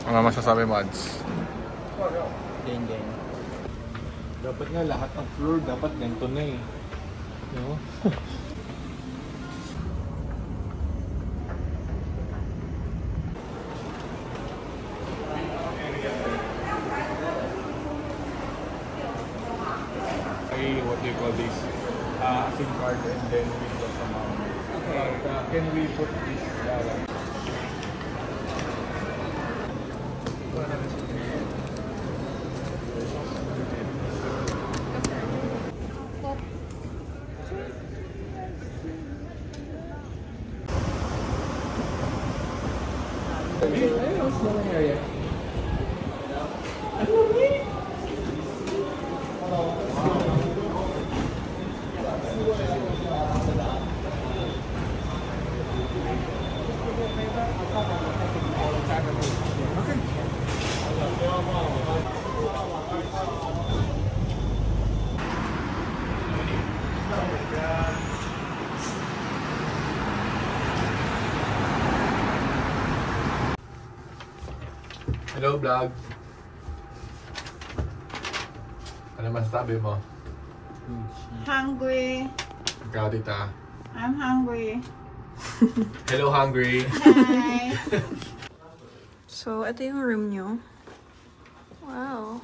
Ano masasabi, Mads? Ganyan. Dapat nga lahat ng floor dapat ganito na eh. No? What do you call this? SIM card and then Windows amount. Okay. But can we put this? Hello, vlog. Ano masasabi mo? Hungry. Ikaw, tita. I'm hungry. Hello, hungry. Hi. So, ito yung room nyo. Wow.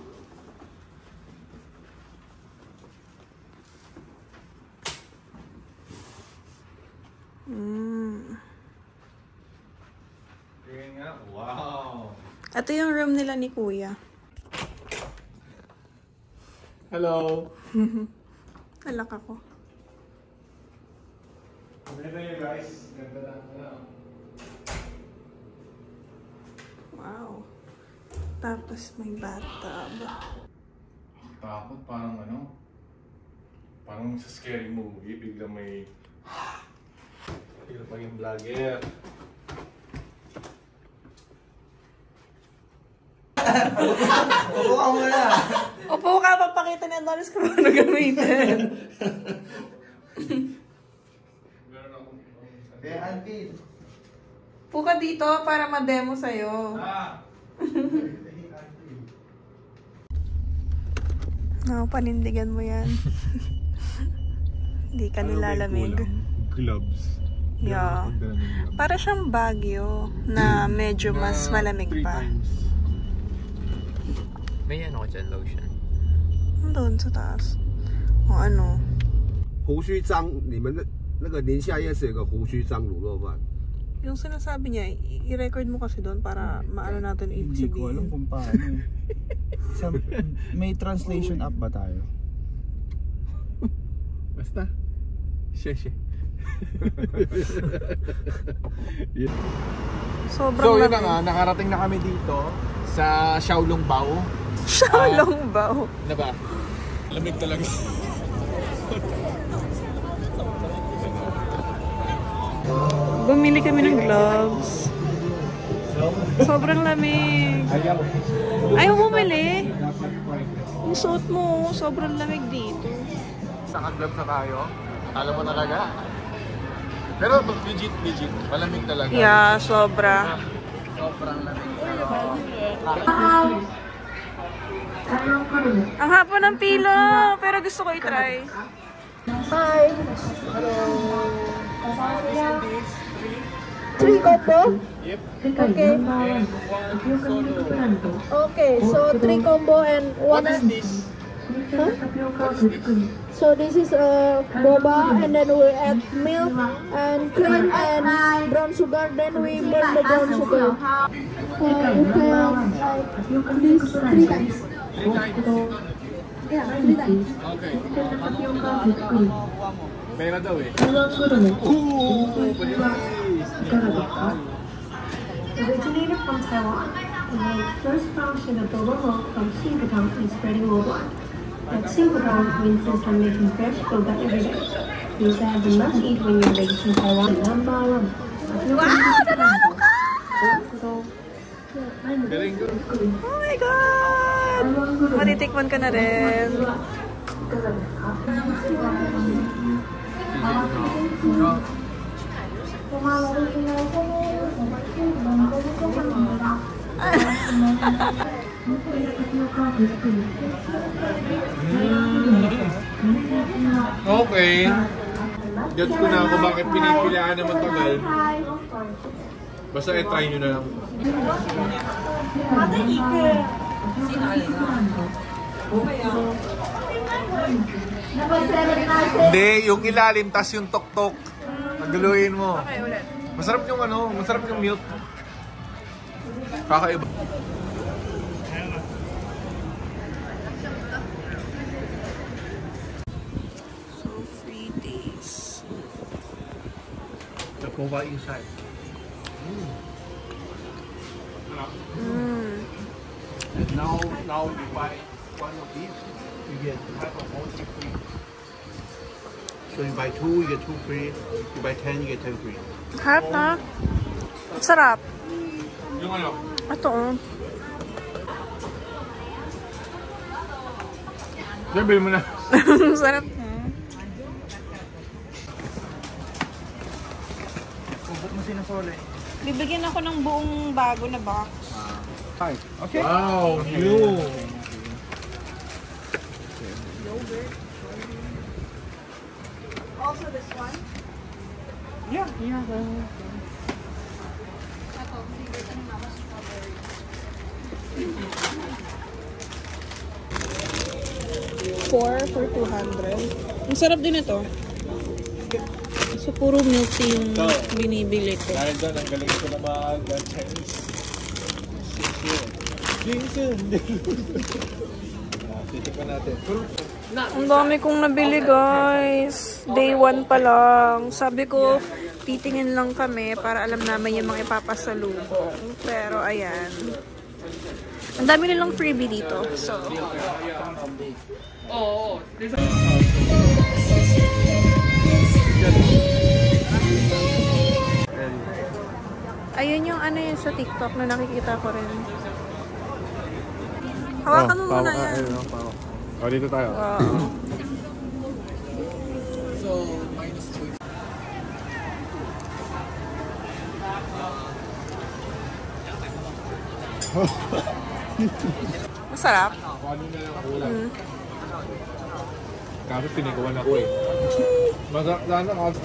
Wow. Ito yung room nila ni Kuya. Hello. Alak ako. Ganda nyo guys. Ganda na. Wow. Tapos may bathtub. Takot parang ano? Parang sa scary movie. Bigla may... Bigla maging vlogger. Upo ka muna. Upo ka, papakita ni Adonis kung ano gamitin. Kaya Auntie. Upo ka dito para ma-demo sa'yo. No, panindigan mo yan. Hindi ka nilalamig. Gloves. Yeah. Para siyang Baguio na medyo mas malamig pa. May ano ko dyan, lotion. Doon sa taas. O ano? 胡须章，你们那个宁夏夜市有个胡须章卤肉饭。 Yung sinasabi niya, i-record mo kasi doon para maano natin ibig sabihin. Hindi ko alam kung paano eh. May translation app ba tayo? Basta. Sheshe. Sobrang So yun lamig. na nga, nakarating na kami dito sa Xiaolongbao. Xiaolongbao. Na ba? Lamig talaga. Bumili kami ng gloves. Sobrang lamig. Ayaw bumili. Yung suot mo, sobrang lamig dito. Sa gloves na tayo. Alam mo talaga. Pero legit. Malamig talaga. Yeah, sobra. Sobrang lamig. Ang haba ng pilo, pero gusto ko i-try. Hi! Hello! Three combo? Yep. Okay. And one solo. Okay, so 3 combo and What one. is this? Huh? So this is boba, and then we add milk and cream and brown sugar. Then we burn the brown sugar. We can like this 3 times. 3 times. Yeah, 3 times. Okay. Pera daw eh. Originated from Taiwan, the first function of the logo from Xingputang is spreading worldwide. At Xingputang means system making fresh boba every day. These are the must eat when you're based in Taiwan. Number 1. Wow! Nanalo ka! Galing ko. Oh my God! Matitikman ka na rin. Okay. Gets ko na ako bakit pinipilaan naman tagal. Basta i-try nyo na lang. Hindi, yung ilalim tas yung tok-tok. Paggaluin mo. Okay, ulit. Masarap yung ano, masarap yung milk. Kakaiba. So, 3 days. The boba inside. And now you buy one of these, you get half of all free. So you buy 2, you get 2 free. You buy 10, you get 10 free. Harap na. Sarap. Yung ano? Ito, oh. Sabi mo na. Sarap. Kubot mo sinasole. Bibigyan ako ng buong bago na box. Hi. Okay. Wow, new. Also this one? Yeah. For 200. Ang sarap din ito. So, puro milk tea yung binibili ko. Dahil doon, ang galing ko na mag-Chinese. Titikman natin. Ang dami kong nabili, guys. Day 1 pa lang. Sabi ko, titingin lang kami para alam namin yung mga ipapasalubong. Pero, ayan. Ang dami nilang freebie dito. So, ayun yung ano yun sa TikTok na nakikita ko rin. Hawakan mo muna yan. O, dito tayo. Wow. Masarap. Ano na lang ulam. Kasi pinagawan ako eh. Masarap sana kasi.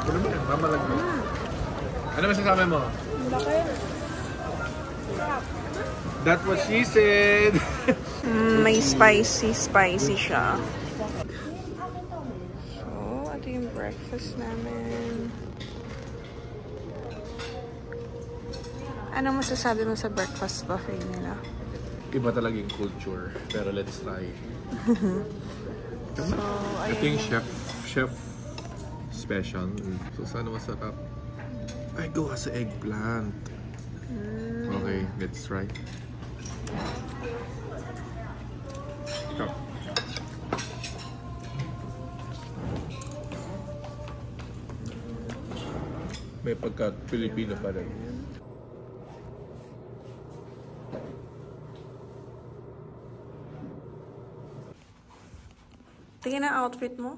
Ano ba? Mamalag mo. Ano masasabi mo? That's what she said. May spicy siya. So, ito yung breakfast namin. Ano masasabi mo sa breakfast buffet nila? Iba talaga yung culture. Pero let's try. So, Ito yung chef special. So, sana masarap. Ay, gawa sa eggplant. Okay, let's try. Cup. May pagka-Pilipino pa rin. tingin ang outfit mo.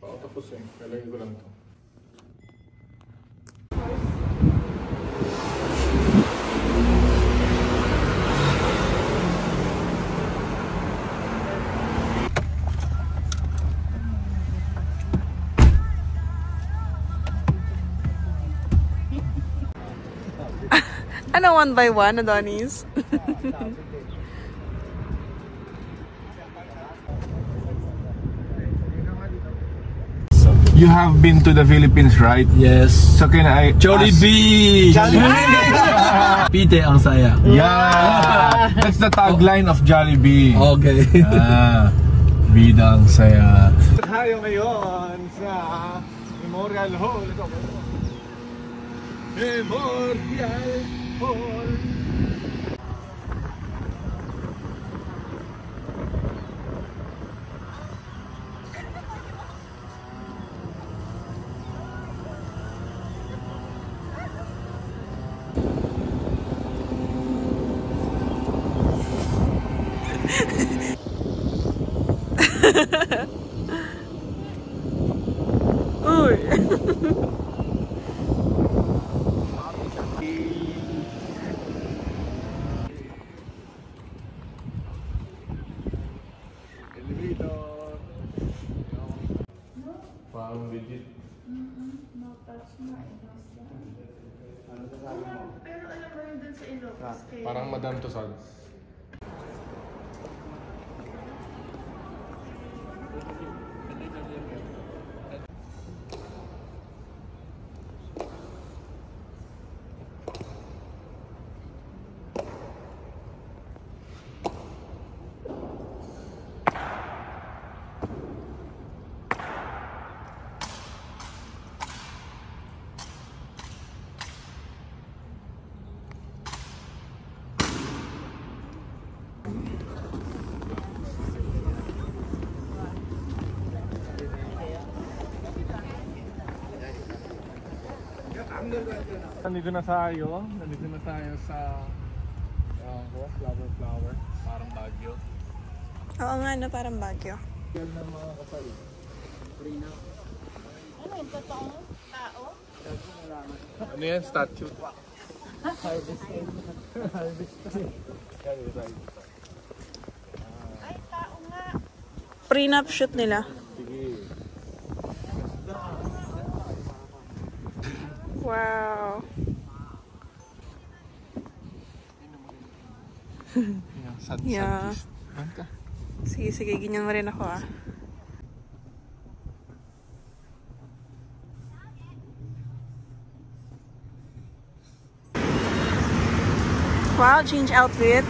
Tapos eh, kailangan ko lang ito. Ano, 1 by 1, Adonis? You have been to the Philippines, right? Yes. So can I Jollibee! Pite ang saya. Yeah! That's the tagline of Jollibee. Okay. Bida ang saya. Tayo ngayon sa Memorial Hall. Memorial Hall. Sure. Parang legit. Pero alam mo rin dun sa Ilocos. Parang Madame Tussauds. Nandito na tayo sa flower, parang Baguio. Oo nga, no, parang Baguio. Yan ng mga kasal. Ano yung totoong tao? Ano yan? Statue? Ay, tao nga. Prenup shoot nila. Sige. Wow. Yeah. Sige, ganyan mo rin ako ah. Wow, change outfit.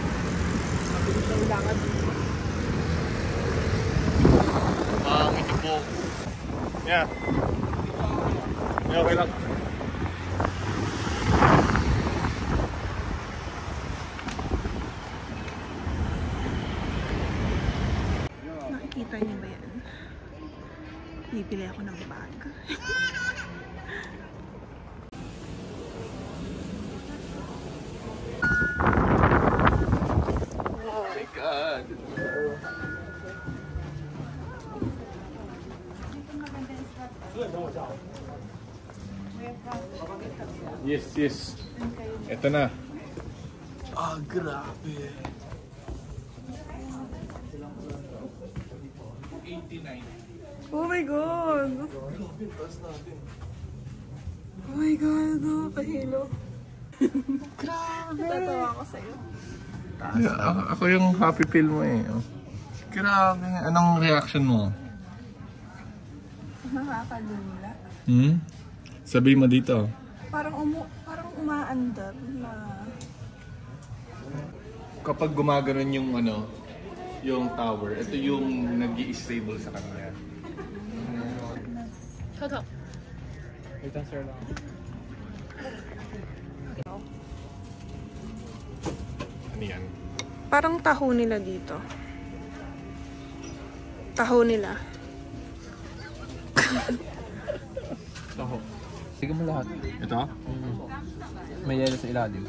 Ito po. Yeah. Okay lang. Nakikita niyo ba yan? Bibili ako ng bag. Oh my God. Yes. Ito na. Ah, grabe. 89. Oh my God! Oh my God, nakakahilo. Grabe! Tatawa ako sa'yo. Ako yung happy pill mo eh. Grabe. Anong reaction mo? Nakakalula. Sabi mo dito. Parang umaandar na... Kapag gumaganon yung yung tower, ito yung nag-i-stable sa kanya. Toto. Wait, answer lang. Ano yan? Parang taho nila dito. Taho nila. Taho. Sige mo lahat. Ito? May yelo sa ilalim.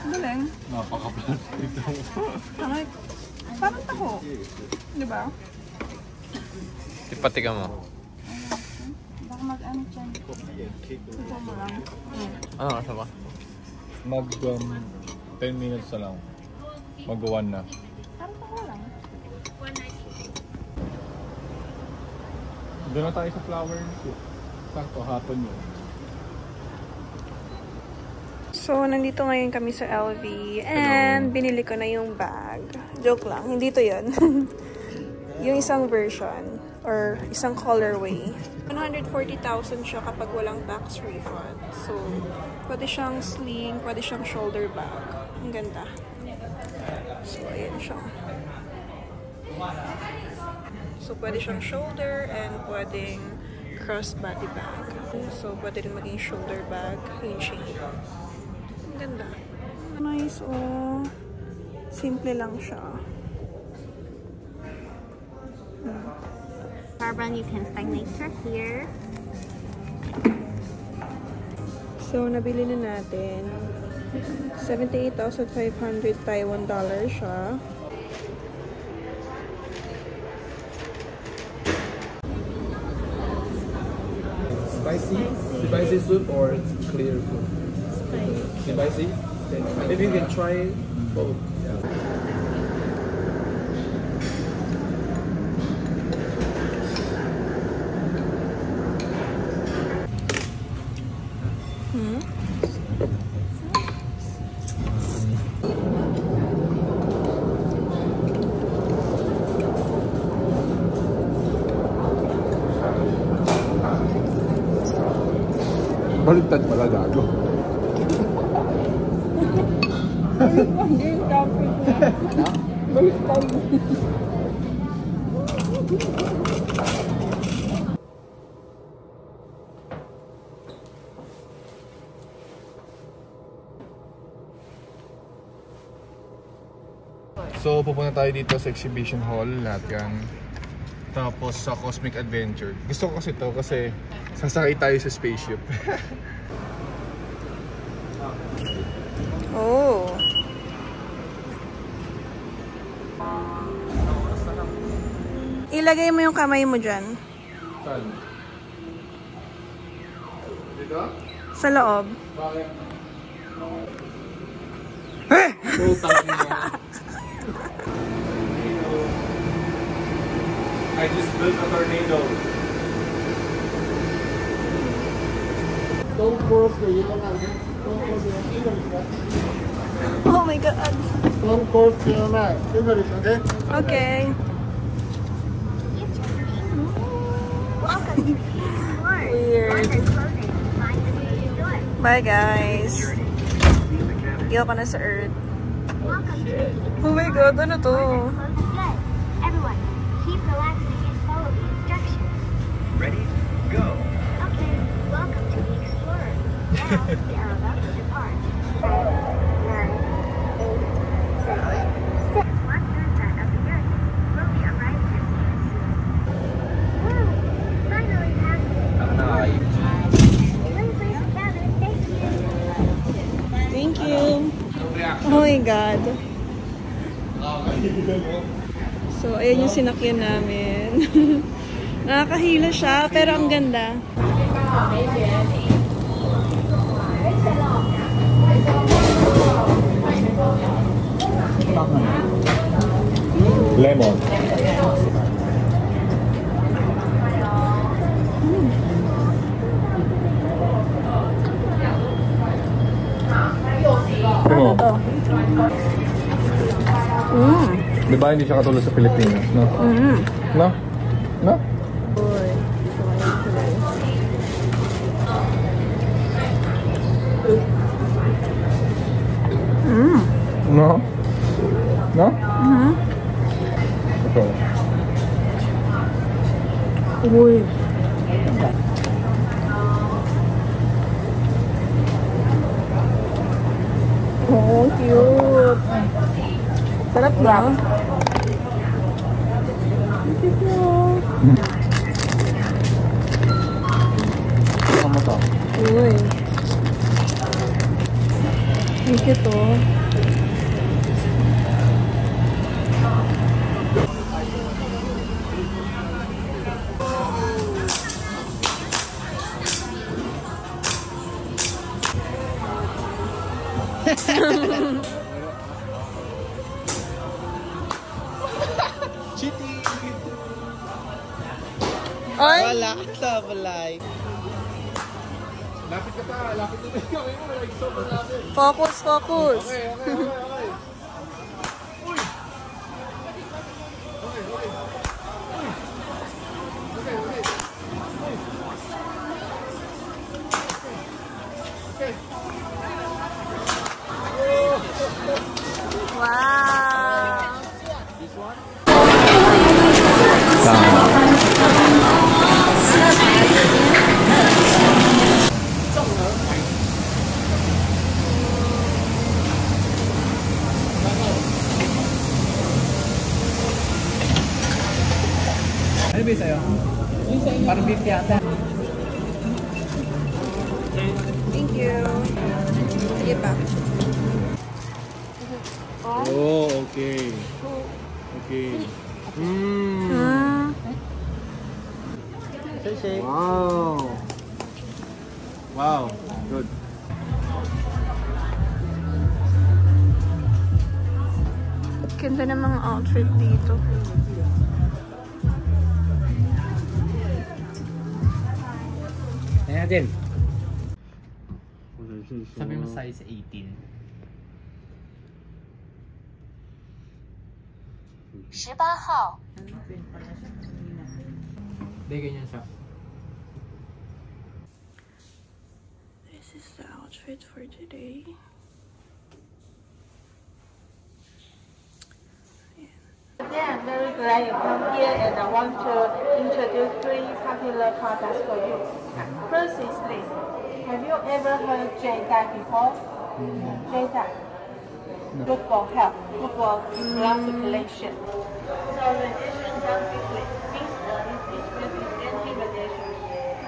Galing. Napaka-plastic ito. Parang taho. Di ba? Ipatiga mo. Baka mag-ano dyan. Ito mo lang. Ano ka ba? 10 minutes na lang. Mag-1 na. Parang taho lang. Doon na tayo sa flower. Sakto, hapon yun. So, nandito ngayon kami sa LV and binili ko na yung bag. Joke lang, hindi to yun. Yung isang version or isang colorway. 140,000 siya kapag walang tax refund. So, pwede siyang sling, pwede siyang shoulder bag. Ang ganda. So, ayan siya. So, pwede siyang shoulder and pwedeng crossbody bag. So, pwede rin maging shoulder bag. Yung shape. Ang ganda. Nice, oh. Simple lang siya. Barbara, and you can stagnate her here. So, nabili na natin. 78,500 Taiwan dollars siya. Spicy soup or it's clear soup? Spicy. Maybe you can try both. Baliktad pala, gago. So, pupunta tayo dito sa exhibition hall, lahat yan. Tapos sa Cosmic Adventure. Gusto ko kasi ito kasi sasakay tayo sa spaceship. Oh. Ilagay mo yung kamay mo dyan. Saan? Dito? Sa loob. Bakit? Eh! I just built a tornado. Don't cross the yellow line. Don't cross the English, Oh my god. Don't cross the yellow line. English, okay? Okay. Weird. Bye guys. Iyaw ka na sa Earth. Oh my god, ano to? Everyone, keep relaxing and follow the instructions. Ready? Go! Okay, welcome to the Explorer. Now, we are about to depart. 10, 9, 8, 7, 6. 1/3 of the Earth will be arrived here soon. Whoa, finally happened. Please leave the cabin. Thank you. Thank you. Oh my god. So, ayan yung sinakyan namin. Nakakahila siya, pero ang ganda. Lemon. Ano to? Diba hindi siya katulad sa Pilipinas, no? No? No? No? No? Ito. Uy. Oh, cute. Sarap na. Ano to? Uy. Ang cute oh. Cheating! Ay! Wala ka sa balay. Lapit ka pa, lapit na kami mo, like sobrang lapit. Focus, focus. Okay. Uy! Okay. Wow! This one? Ano ba sa'yo? Parang beef yata. Thank you. Sige pa. Oh, okay. Okay. Wow. Wow. Good. Ganda ng mga outfit dito. Ayan natin. Sabi mo size 18. 18号 Hindi, ganyan siya. This is the outfit for today. Yeah, I'm very glad you come here, and I want to introduce 3 popular products for you. First is this. Have you ever heard J-Dye before? J-Dye. Good for health, good for blood circulation. So radiation done quickly. This is anti-radiation.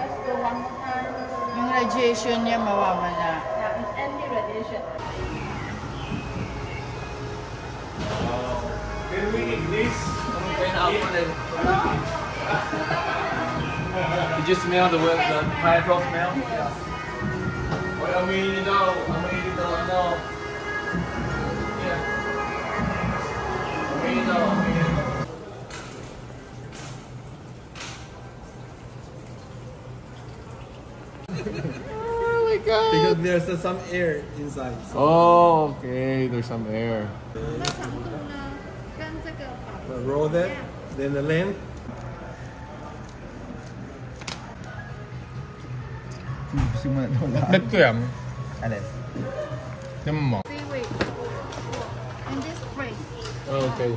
Let's do one more time. Yung radiation niya mawawala. Yeah, it's anti-radiation. Can we eat this? Did you smell the pineapple smell? Yeah. Well, I mean, you know, yeah. I mean, Oh my god! Because there's some air inside. So. Oh, okay. There's some air. Roll that, then the length. Simula daw lahat. Ba't ko yan? Alin? Naman mo. Wait. And this phrase. Okay.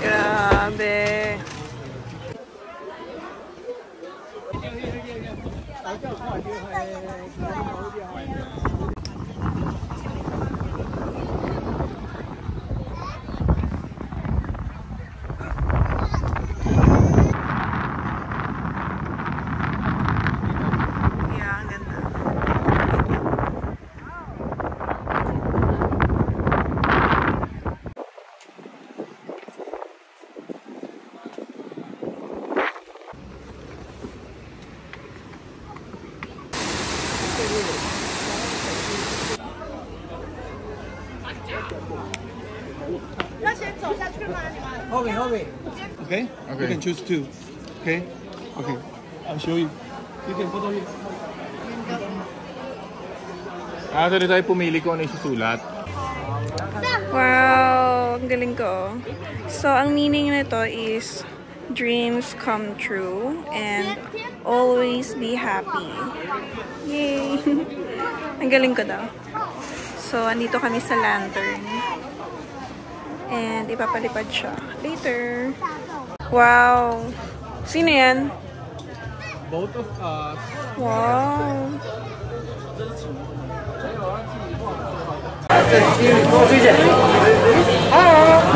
Grabe. Okay. Okay? Okay. You can choose 2. Okay? Okay. I'll show you. You can photo here. After tayo pumili ko ano yung susulat. Wow! Ang galing ko. So, ang meaning nito is dreams come true and always be happy. Yay! Ang galing ko daw. So, andito kami sa lantern. And ipapalipad siya later. Wow! Sino yan? Both of us. Wow!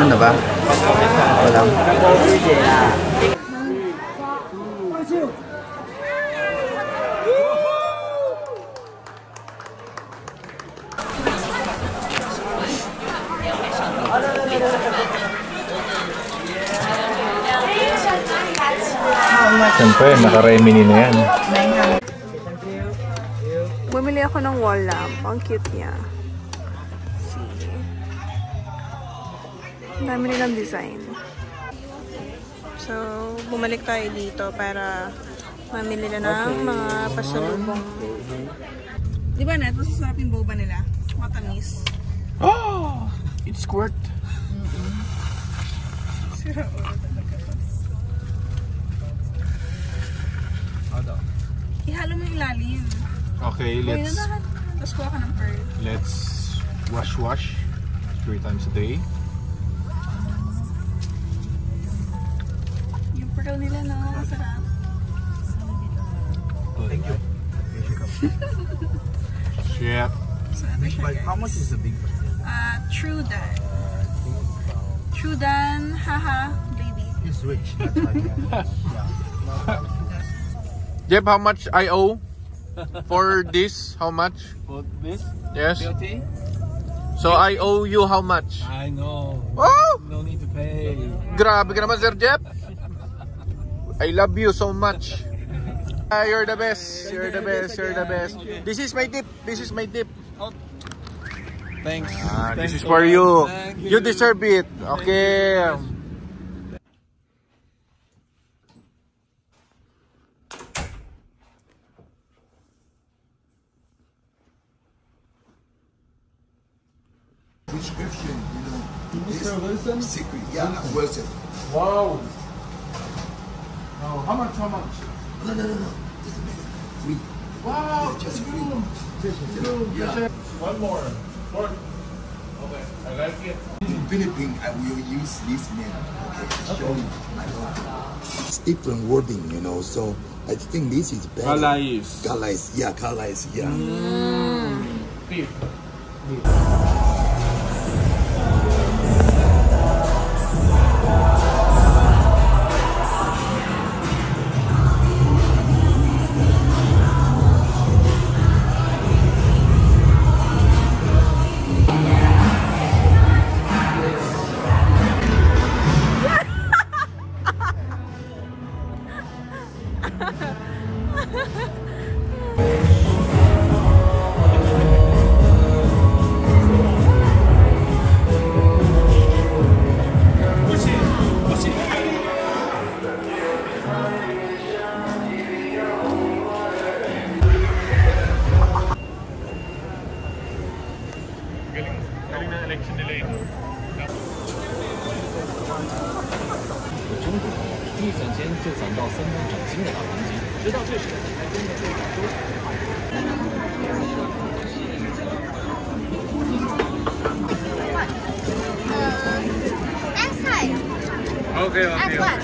Ano ba? Wala. Siyempre, naka-remini na yan. Bumili ako ng wall lamp. Ang cute niya. See? Ang dami nilang design. So, bumalik tayo dito para mamili na ng mga pasalubong. Di ba, Net? Masasarap yung boba nila. Matamis. Oh! It's squirt. Sira ulo talaga. Ihalo mo yung lalim. Okay, Tapos kuha ka ng pearl. let's wash 3 times a day. Yung pearl nila, no? Masarap. Thank you. Shit. So, ito siya, guys. How much is the big one? True that. Shudan, haha, baby. He's rich. That's why. Jeb, how much I owe for this? How much? For this? Yes. 30? So I owe you how much? I know. Oh! No need to pay. Grabe ka naman, Sir Jeb. I love you so much. You're the best. You're the best. You're the best. This is my tip. This is my tip. Thanks. This is for you. You deserve it. Okay. Prescription, you know. Mr. Wilson? Secret, yeah, Wilson. Wow. Oh, how much? How much? No. Just a minute. Free. Wow. Just free. Yeah. One more. Okay, I like it. In Philippines, I will use this name. Okay, show you. It's different wording, you know. So I think this is better. Calais. Calais, yeah. Beef. Galing na election nila ito. 中途一转间就转到3分掌心的大环境，直到这时才真的被打出。Outside. Okay. Add what?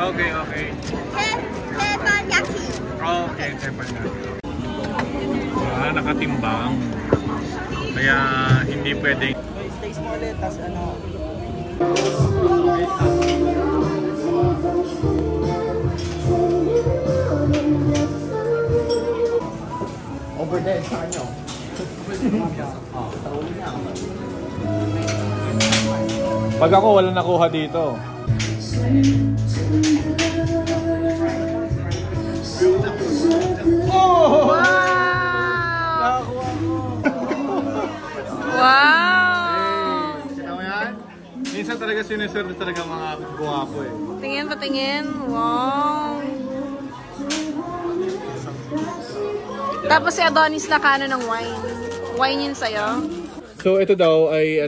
Okay. Teppanyaki. Okay, teppanyaki. Nakatimbang. Kaya hindi pwedeng. Stay small ulit, tas ano. Over there sa inyo. Pag ako wala nakuha dito. Wow! Wow! Kita mo yan? Minsan talaga sineswerte talaga mga guwapo eh. Tingin, patingin. Wow! Tapos si Adonis nakano ng wine. Wine yun sa'yo. So ito daw ay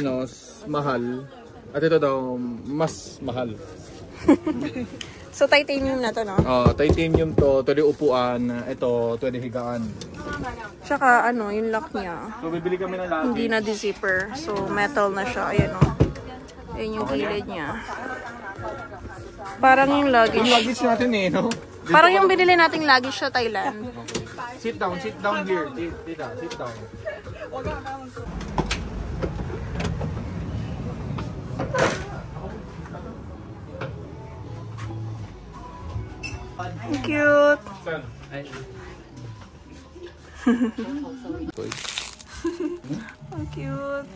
mahal. At ito daw mas mahal. So titanium na to, no? Titanium to, 20 upuan, ito 20 higaan. Tsaka yung lock niya. So bibili kami ng luggage. Hindi na di-zipper. So metal na siya. Ayan, oh. Ayan yung gilid niya. Parang yung luggage. Yung luggage natin eh, no? Parang yung binili nating luggage sa Thailand. Sit down here. Tita, sit down. Cute. Ang cute.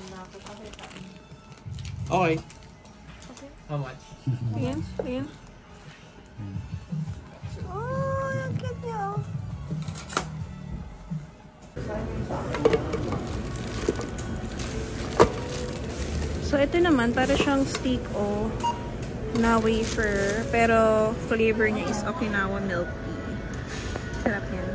Okay. How much? Tingin. Oh, ang cute niya. So, ito naman, para siyang steak na wafer. Pero, flavor niya is Okinawa milk tea. Sarap yan.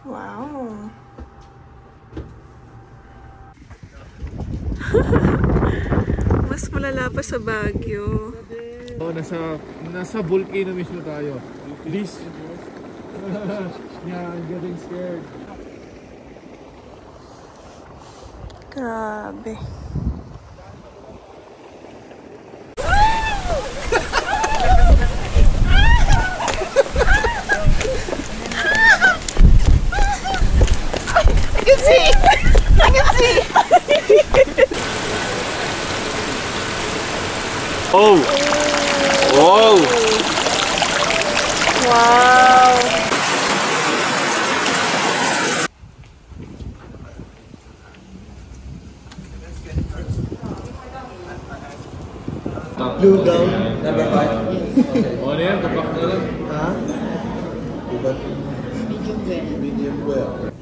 Wow! Mas malala pa sa Baguio. Nasa volcano mismo tayo. This. Yeah, I'm getting scared. Grabe. Oh! Wow! Wow! You down? Number 5. Oh, ini yang kepak dalam. Medium well. Medium well.